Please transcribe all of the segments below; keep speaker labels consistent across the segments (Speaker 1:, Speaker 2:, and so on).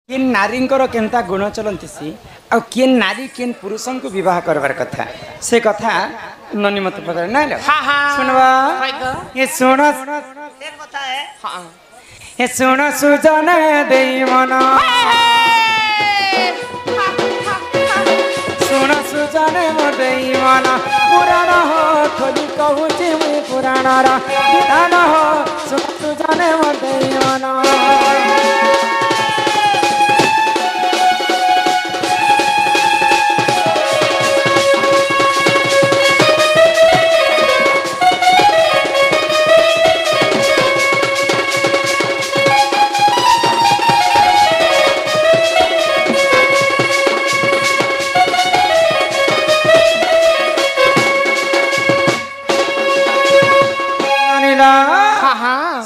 Speaker 1: किन नारी केनता गुण चलती सी आ किन नारी किन पुरुषों को विवाह करवार कथा से कथा ननी मत पता ना सुनवा ये सुन ये सुन सुजन दे मन सुन सुजन दे मन पुराण हो खोली कहूची मुई पुराण विधान हो सुन सुजन दे मन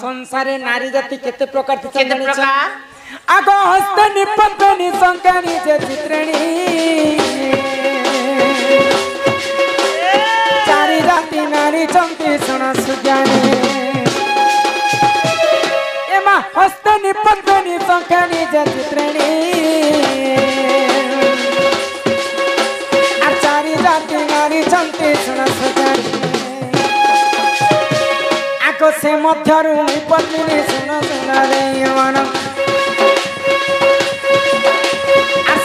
Speaker 1: संसारे नारी जाति केते प्रकार आग हस्ते निपत्तनी संकानी जे चित्रिणी चारि जाति नारी चंती सुन सुज्ञानी एमा हस्ते निपत्तनी संकानी जे चित्रिणी आ चारि जाति नारी चंती सुन सुज्ञानी से मध्यरु पत्नी सुन सुन रे मन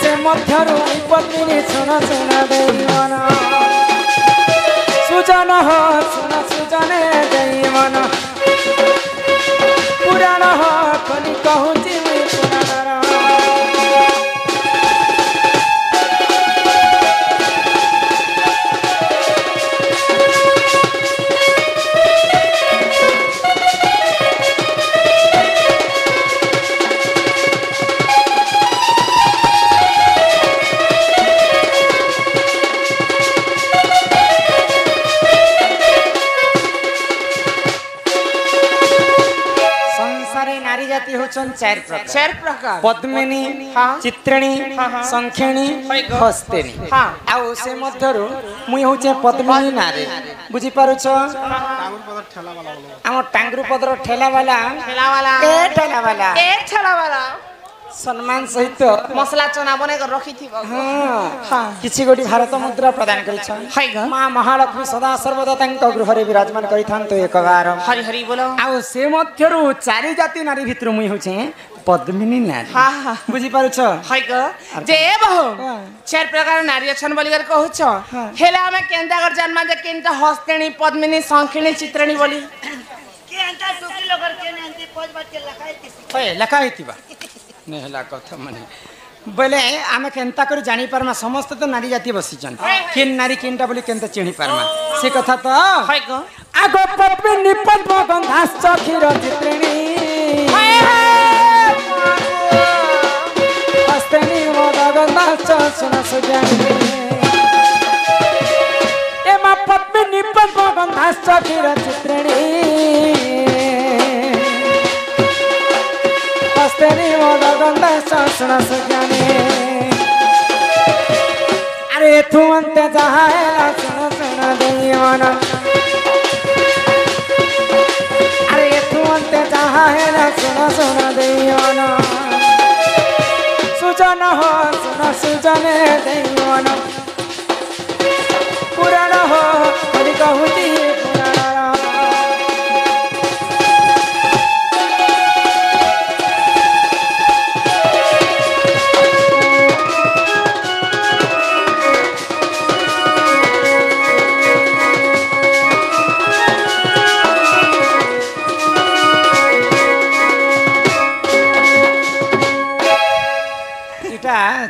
Speaker 1: से मध्यरु पत्नी सुन सुन रे मन सुजन हो सुन सुजन रे मन पुराण हो कली कहूची पुराण चार प्रकार पद्मिनी चित्रिणी संखिणी हस्तिनी आउ से मध्यरु मुई होचे पद्मिनी नारी बुझी पारुछ हम टांगरू पदर ठेला वाला ए ठेला वाला सम्मान सहित मसला चना बने कर रखी थी किछि गोटी भारत मुद्रा प्रदान करि छ मां महालक्ष्मी सदा सर्वदा तंक गृह रे विराजमान करि थांतो एक बार हरि हरि बोलो आ से मध्यरु चारि जाति नारी भितर मुई होचे पद्मिनी नारी बुझी पारु छ हाय ग जे बहु चार प्रकार नारी अछन बोली कर कहू छ हेला हमें केंदा कर जन्म जे केनता हस्तिनी पद्मिनी संखिणी चित्रिणी बोली केनता टुकी लोगर केने अंति पज बात के लखाइतिबा नेहला कथा माने बोले आमे केनता कर जानी परमा समस्त तो नारी जाति बसिचन किन नारी किनटा बोली केनता चिनी परमा से कथा तो हाय ग आगो पद्मिनी पद्म गंधास चखिर चित्रिणी हस्तिनी मोद गंधास सुन सुज्ञानी एमा पद्मिनी पद्म गंधास चखिर चित्रिणी हस्तिनी मोद गंधास सुन सुज्ञानी अरे तू अंते जहाएला सुन सुन देई मन अरे तू अंते जहाएला सुन सुन देई मन सुजन हो सुन सुजन देई मन पुराण हो कली कहूती पुराण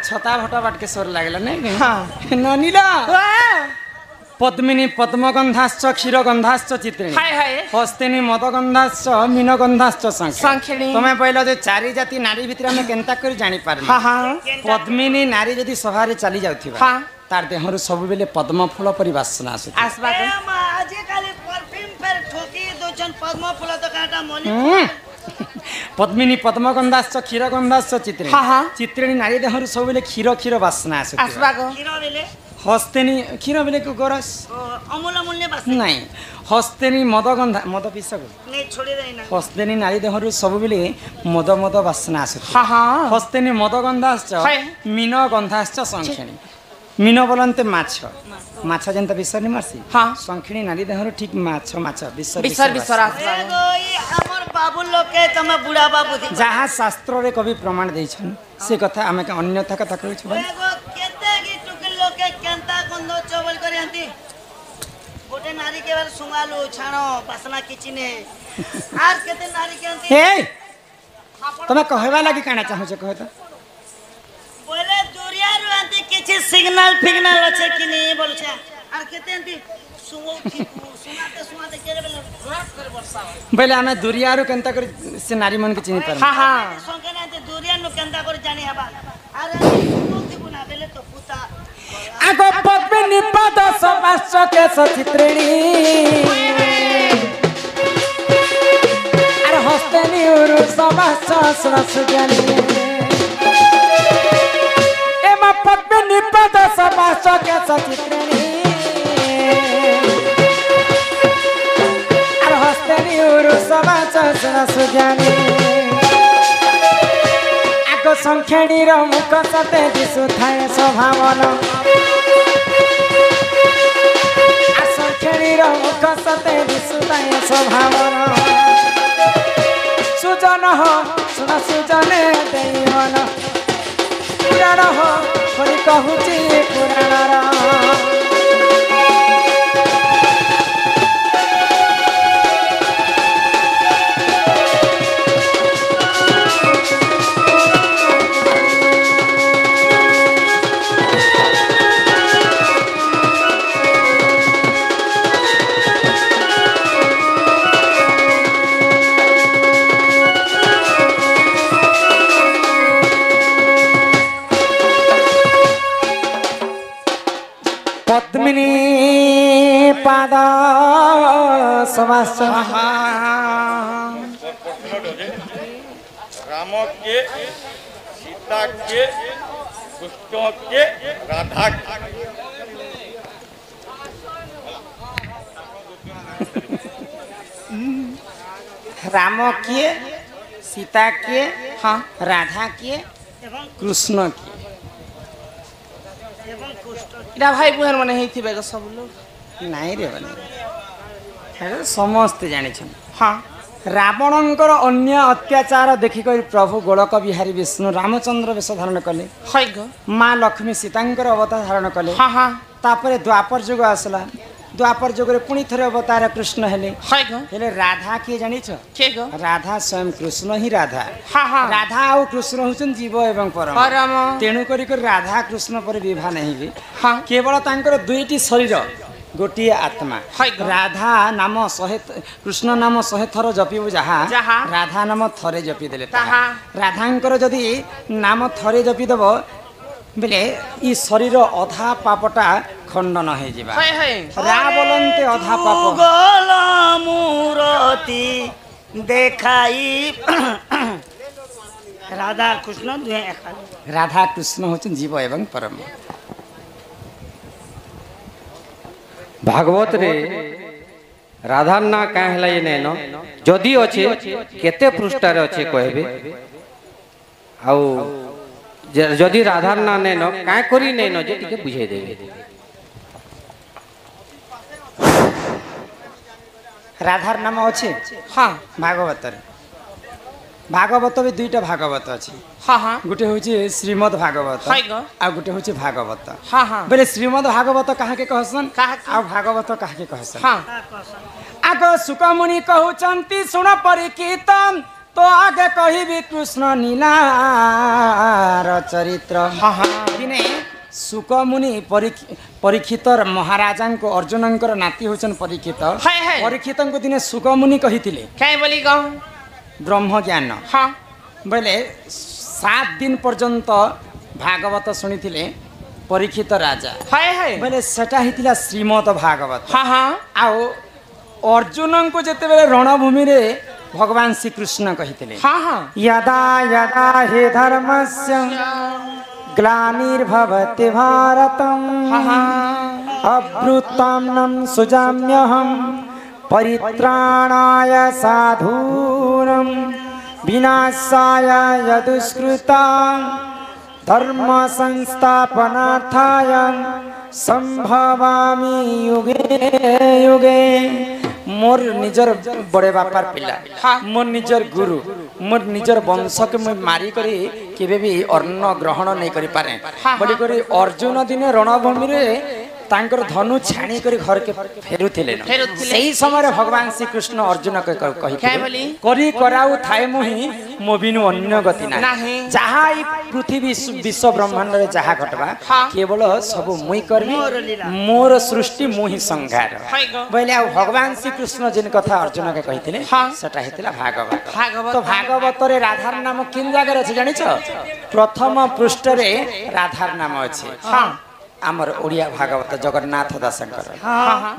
Speaker 1: छता भटा बाटके स्वर लागला नहीं हां ननीला पद्मिनी पद्मगंधाश्च क्षीरगंधाश्च चित्रिणी हाय हाय हस्तिनी मदगंधाश्च मीनगंधाश्च संखिणी तमे पहिला जे चारि जाति नारी भितर हम केनता कर जानि पार हां हां पद्मिनी नारी जदी सभारे चली जाउथिबा हां तार देहरु सब बेले पद्म फूल परि वासना आसु आसबा के आज काले परफ्यूम पर ठोकी दोचन पद्म फूल तो काटा मनी पद्मिनी पद्मगंधाश्च क्षीरगंधाश्च चित्रिणी चित्रिणी नारी देहरु सब बेले क्षीर क्षीर वासना आसु आसबा को क्षीर बेले हस्तेनी क्षीर बेले को गोरस
Speaker 2: अमूल अमूल ने बस
Speaker 1: नहीं हस्तेनी मद गंधा मद पिसा को
Speaker 2: नहीं छोड़ी रही ना
Speaker 1: हस्तेनी नारी देहरु सब बेले मद मद बासना आसे
Speaker 2: हाँ हाँ
Speaker 1: हस्तेनी मद गंधा आसछ मीन गंधा आसछ संखेणी मीन बोलते माछ माछ जेंता बिसरनी मारसी
Speaker 2: हाँ
Speaker 1: संखेणी नारी देहरु ठीक माछ माछ बिसर
Speaker 2: बिसर बिसर आसला हमर बाबू लोग के तमे बुढ़ा बाबू
Speaker 1: जहाँ शास्त्र रे कवि प्रमाण देछन से कथा हमें अन्यथा कथा कहै छु भाई
Speaker 2: केते की टुके लोग के केंता गंध चवल करे हंती गोटे नारी के बारे सुंगालो छाणो बासना किछि ने आर केते नारी के हंती
Speaker 1: हे तमे कहबा लागि काना चाहू छ कह त
Speaker 2: बोले दूरिया रु हंती किछि सिग्नल फिग्नल अछि कि नहीं बोल छ आर केते हंती सुंगौथि सुनाते सुनाते केरे बेले घरात करे वर्षा
Speaker 1: बेले हमें दूरियारु केंता कर से नारी मन के चिनि पर
Speaker 2: हां हां संके ना ते दूरिया नु केंता कर जानी हबा अरे सुंगौथि बुना बेले तो पुता
Speaker 1: आगो पद्मे निपात समाश्च के सचित्रिणी अरे हस्तेनी उरु समाश्च सुरसुजनी एमा पद्मे निपात समाश्च के सचित्रिणी अरे हस्तेनी उरु समाश्च सुरसुजनी आगो संखेणी रो मुख सते दिसु थाए स्वभावन संखेणी रो मुख सते दिसु थाए स्वभावन सुजन हो सुन सुजने देई मन पुराण हो कोई कहूची पुराण पद्मिनी पाद समास
Speaker 3: राम के सीता के कृष्ण के राधा
Speaker 1: राम के सीता के हाँ राधा के कृष्ण के
Speaker 2: इरा भाई बुहर माने हेथि बेग सब लोग
Speaker 1: नहीं रे बने समस्त जानी छन
Speaker 2: हाँ
Speaker 1: रावणंकर अन्य अत्याचार देखिक प्रभु गोलक बिहारी विष्णु रामचंद्र वेश धारण कले
Speaker 2: हाय गो
Speaker 1: माँ लक्ष्मी सीतांकर अवतार धारण कले
Speaker 2: हाँ हाँ
Speaker 1: तापरे द्वापर युग आसला द्वापर युग रे पुणी थरे अवतार कृष्ण हेले
Speaker 2: हाय गो
Speaker 1: हेले राधा के जानी छ
Speaker 2: के गो
Speaker 1: राधा स्वयं कृष्ण ही राधा
Speaker 2: हाँ हाँ
Speaker 1: राधा और कृष्ण होचन जीव एवं परम
Speaker 2: परम
Speaker 1: तेणु करी राधा कृष्ण पर विवाह नहीं भी
Speaker 2: हाँ
Speaker 1: केवल तांकर दुईटी शरीर गोटिए आत्मा राधा नाम 100 कृष्ण नाम 100 थर जपिबु जहा राधा नाम थरे जपि देले राधांकर जदि नाम थरे जपि देब बेले ई शरीर अधा पापटा खंडन हो जिबा रा बोलंते अधा पाप
Speaker 2: गोला मूरति देखाई राधा कृष्ण दुहे
Speaker 1: राधा कृष्ण होचन जीव एवं परम
Speaker 4: भागवत रे राधा ना काहे हला ये नैनो जदि अच्छे केते पृष्ठार अच्छे कहबे आउ जदि राधा ना नैनो काहे करी नैनो जे टिके बुझाई देबे
Speaker 1: राधार नाम अच्छे हाँ भागवत रे भागवत भी दुईटा भागवत अच्छे
Speaker 2: हाँ हाँ
Speaker 1: गोटे होची श्रीमद् भागवत आ गोटे होची भागवत
Speaker 2: हाँ हाँ
Speaker 1: बेले श्रीमद् भागवत कहा के कहसन आ भागवत कहा के कहसन हाँ आगो सुकमुनि कहउचंती सुन परिकीर्तन तो आगे कहिबी कृष्ण नीलार चरित्र हाँ हाँ दिने सुकमुनि परीक्षित महाराजा को अर्जुनंकर नाती होचन परीक्षित परीक्षित को दिने सुकमुनि कहिथिले
Speaker 2: काय बोली गो
Speaker 1: ब्रह्म ज्ञान
Speaker 2: हाँ
Speaker 1: बोले 7 दिन पर्यंत भागवत शुणी परीक्षित राजा बोले सेटा हितिला श्रीमद् भागवत
Speaker 2: हाँ हाँ
Speaker 1: आओ अर्जुन को जेते बेले रणभूमि रे भगवान श्री कृष्ण कहिथिले
Speaker 2: हाँ हाँ
Speaker 1: यदा यदा हि धर्मस्य ग्लानिर्भवति भारतम् अभ्युत्थानं सुजाम्यहं परित्राणाय साधूनां विनाशाय यदुष्कृतां धर्म संस्थापनार्थाय संभवामि युगे युगे। मोर निजर बड़े बापार पिला मोर निजर गुरु मोर निजर वंश के मुझे मारी करी केबे भी अन्न ग्रहण नहीं करि पारे बड़ी करी अर्जुन दिने रणभूमि रे तांकर धनु छाणी करी घर के फेरुथिले सही समय भगवान श्री कृष्ण अर्जुन के कही करी कराउ थाए मुहि मोबिनु अन्य गति नाही जहा ई पृथ्वी विश्व ब्रह्मांड रे जहा घटबा केवल सब मुई करबी मोर सृष्टि मुहि संहार बोले आ भगवान श्री कृष्ण जिन कथा अर्जुन के कहिथिले सेटा हेतिला भागवत तो भागवत रे राधार नाम किन जगह अछि जानि छ प्रथम पृष्ठ रे राधार नाम अछि आमर ओडिया भागवत जगन्नाथ दासंकर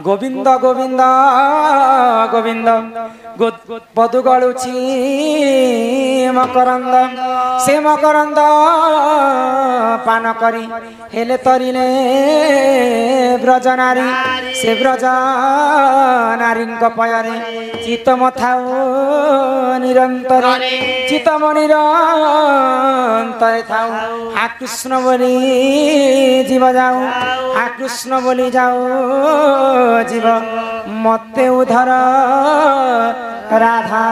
Speaker 1: गोविंद गोविंद गोविंद पदु गलुछि मकरंद से मकरंद पान करी हेले तरिले ब्रज नारी से ब्रज नारी पयरे चित मथाओ निरंतर चितम निरंतर थाऊ आ कृष्ण बोली जीव जाऊ आ कृष्ण बोली जाऊ जीव मते उधर राधा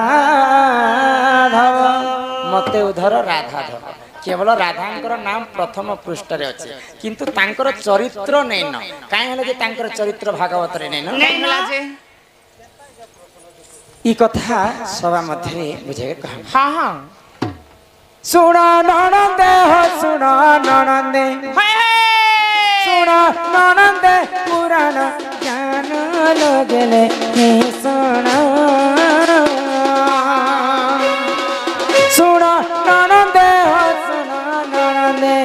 Speaker 1: धव मते उधर राधा धव केवल राधांकर नाम प्रथम पृष्ठ रे अछि किंतु तांकर चरित्र नै न काहे हले जे तांकर चरित्र भागवत रे नै न ई कथा सभा मध्ये बुझे कहा हां हां सुना ननंदे हो सुना ननंदे सुना ननंदे पुराण ज्ञान लगले हे सुना सुना ननंदे हो सुना ननंदे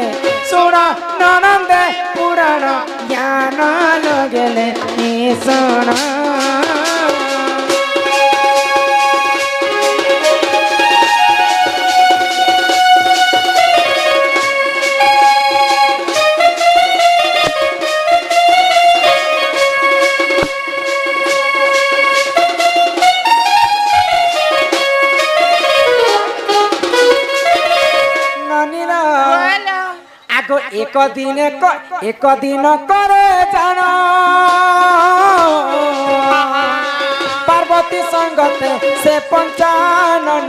Speaker 1: सुना ननंदे पुराण ज्ञान लगले हे सुना एक दिन करे जाना पार्वती संगत से पंचानन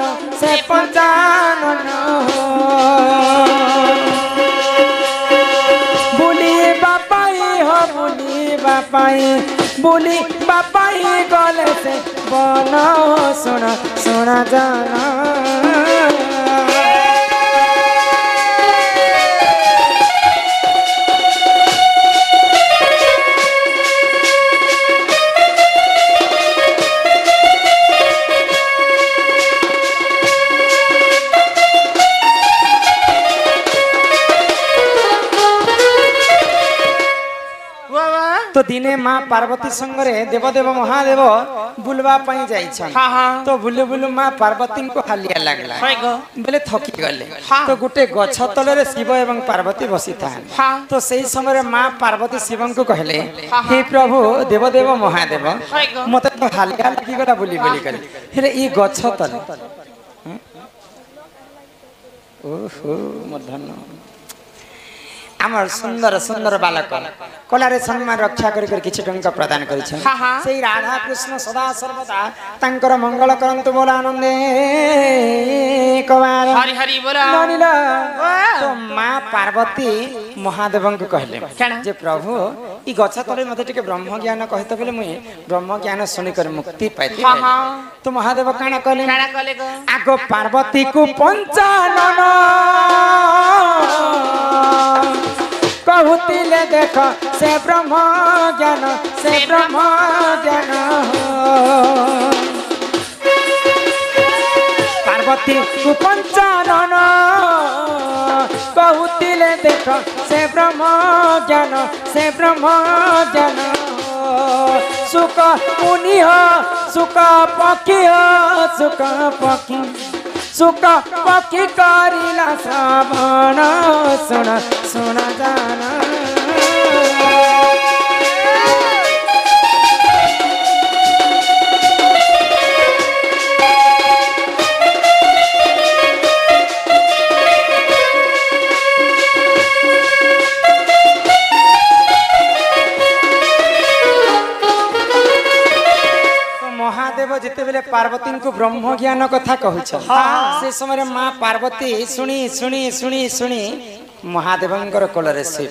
Speaker 1: बुली बापाई हो बुली बापाई गले से बनो सुना सुना जाना तो दिने माँ पार्वती संगरे देवदेव महादेव बुलवा पई जाइछन तो बुलु बुलु माँ पार्वती को हालिया लागला बोले थकी गले तो गुटे गछ तले रे शिव एवं पार्वती बसी था तो सही समय माँ पार्वती शिवं को कहले हे प्रभु देवदेव महादेव मते तो हालिया लागी गला बुली बुली करे हेले ई गछ तले ओहो मधन आमर सुंदर सुंदर बालक कलारे सम्मान रक्षा कर किछि टंका प्रदान करिछ सेही राधा कृष्ण सदा सर्वदा तांकर मंगल करंतु बोल आनंदे कवार हरि हरि बोला ननिला तो मां पार्वती महादेवं को कहले जे प्रभु ई गछ तले मते टिके ब्रह्म ज्ञान कहते बोले मुई ब्रह्म ज्ञान सुनि कर मुक्ति पाइती तो महादेव काना कहले आगो पार्वती को पंचानन कहूतिले देख से ब्रह्म ज्ञान पार्वती कुपंचानन कहूतिले देख से ब्रह्म ज्ञान सुख मुनि सुख पक्षी सुख पक्षी करिला श्रवण सुन सुन जाना महादेव जिते बेले पार्वती को ब्रह्म ज्ञान कथा कहूछ से समय माँ पार्वती शुणी शुणी शुणी शुणी महादेव कोलरे शुई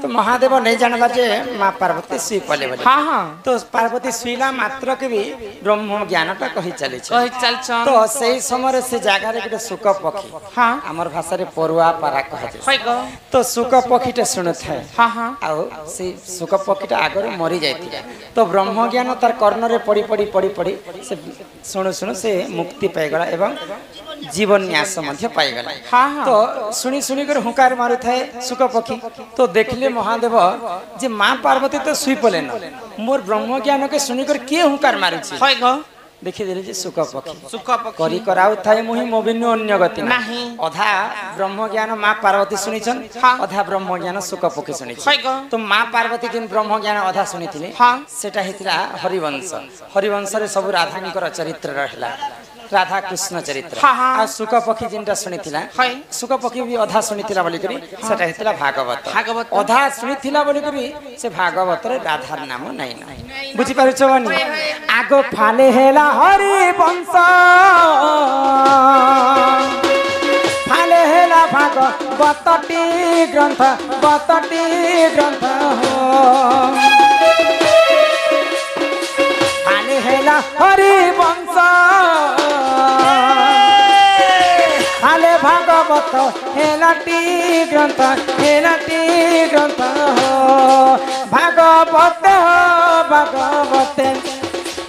Speaker 1: तो महादेव नहीं जानला जे माँ पार्वती शुई पले बोले तो पार्वती शुईला मात्र के भी ब्रह्म ज्ञानटा कही चली तो सही समय से जगार गोटे सुक पक्षी आमर भाषा रे परुआ पारा कह तो सुक पक्षीटा शुणु थाए से सुक पक्षीटा आगे मरी जाए तो ब्रह्म ज्ञान तार कर्ण रे पड़ी पड़ी पड़ी पड़ी से शुणु शुणु से मुक्ति पाईगला एवं जीवन न्यास पाईगला तो शुणी शुणी कर हुंकार मारु थाए सुक पक्षी तो देखले महादेव जे माँ पार्वती तो शुई पले न मोर ब्रह्म ज्ञान के शुणी कर किए हुंकार मारुछि देखी देले जे सुक पक्षी करी कराउ थाए मुहि मोबिन्नु अन्य गति नाही अधा ब्रह्म ज्ञान माँ पार्वती सुनिछन अधा ब्रह्म ज्ञान सुक पक्षी सुनिछ तो माँ पार्वती जिन ब्रह्म ज्ञान अधा सुनिथिले सेटा हेतिला हरिवंश हरिवंश रे सब राधांकर चरित्र रहला राधा कृष्ण चरित्र आ सुक पक्षी जिनटा सुनिथिला सुक पक्षी भी अधा सुनिथिला बोली करी सेटा हेतिला भागवत अधा सुनिथिला बोली करी से भागवत रे राधार नाम नै नै बुझी पारुछ बनी आगो फाले हेला हरिवंश फाले हेला भागवतटी ग्रंथ हो फाले हेला हरिवंश हाले भागवत हेलाटी ग्रंथ हो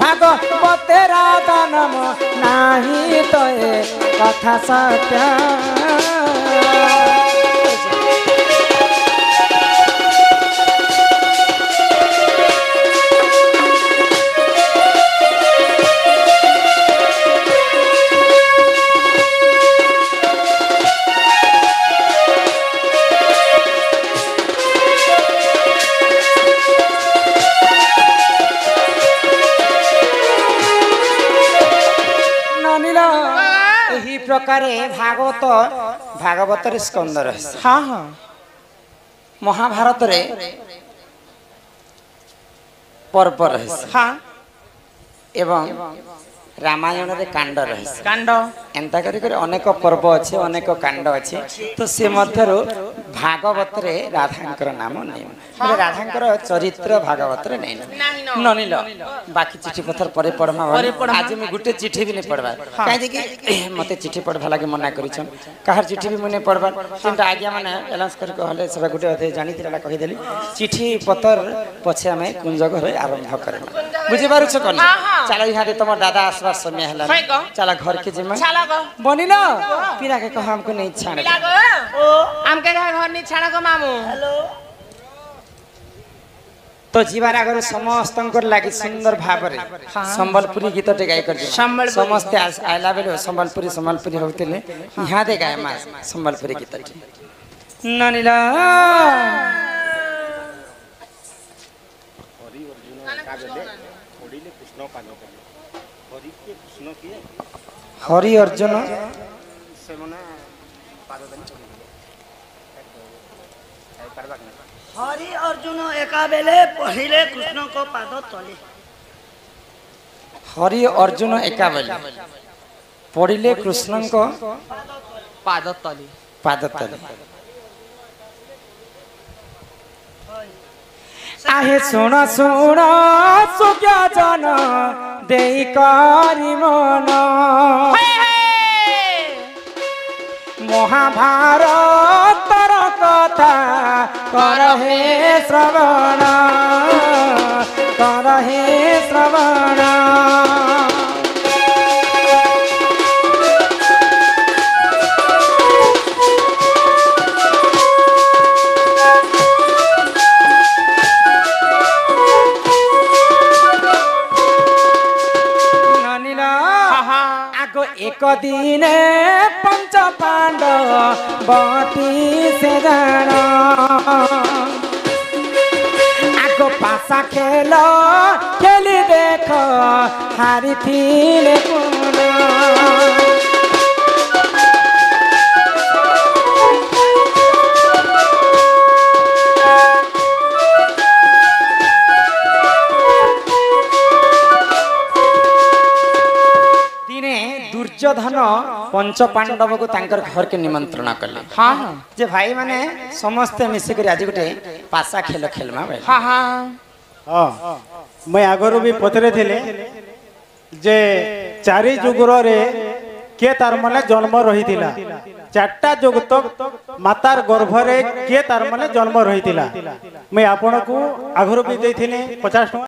Speaker 1: भागवते राधा नाम नाही तो कथा सत्य प्रकार भागवत रे स्कंद रहे महाभारत रे पर्व रहे एवं रामायण रे कांड रहे एंता करी अनेक पर्व अच्छे अनेक कांड अच्छे तो से मध्यरु भागवत रे राधांकर नाम नहीं मतलब राधांकर चरित्र भागवत रे नहीं ननिल बाकी चिठी पत्थर परे पढ़मा आज मैं गुटे चिठी भी नहीं पढ़बा काहे कि मते चिठी पढ़बा लागे मना करिछन काहर चिठी भी मुने पढ़बा तिनटा आज्ञा माने एलाउंस कर कहले सब गुटे अधे जानि तिला कहि देली चिठी पत्थर पछे हमें कुंज घर आरंभ करबा बुझि पारु छ कोन चलो इहा दे तमर दादा आसवा समय हला चला घर के जिम्मा बनिल पीरा के कह हमको नहीं छाने
Speaker 2: ओ
Speaker 1: हमके घर नहीं छाना को मामू
Speaker 2: हेलो
Speaker 1: तो जीवार आगर समस्त लगी सुंदर भाव संबलपुरी गीत टे गाय कर समस्ते आइला बेले संबलपुरी होते यहाँ दे गाय माँ संबलपुरी गीत ननिला हरि अर्जुन
Speaker 2: हरि अर्जुन एका बेले पहिले कृष्ण को पाद तले
Speaker 1: हरि अर्जुन एका बेले पढ़िले कृष्ण को पाद तले आहे सुन सुन सुज्ञ जन देई करी मन महाभारत कथा कर हे श्रवण एक दिन पंच पांडव बाटी से खेल खेली देख हारी थी पुन दुर्योधन पंच पांडव को तांकर घर के निमंत्रण कले हाँ हाँ जे भाई माने समस्त मिसिक आज गोटे पासा खेल खेलमा हाँ हाँ
Speaker 5: मैं आगरू भी पचरे थिले जे चारि जुगर रे के तार माने जन्म रही थिला चारटा जुग तक मातार गर्भ रे के तार माने जन्म रही थिला मैं आपण को आगरू भी देथिले 50 टका।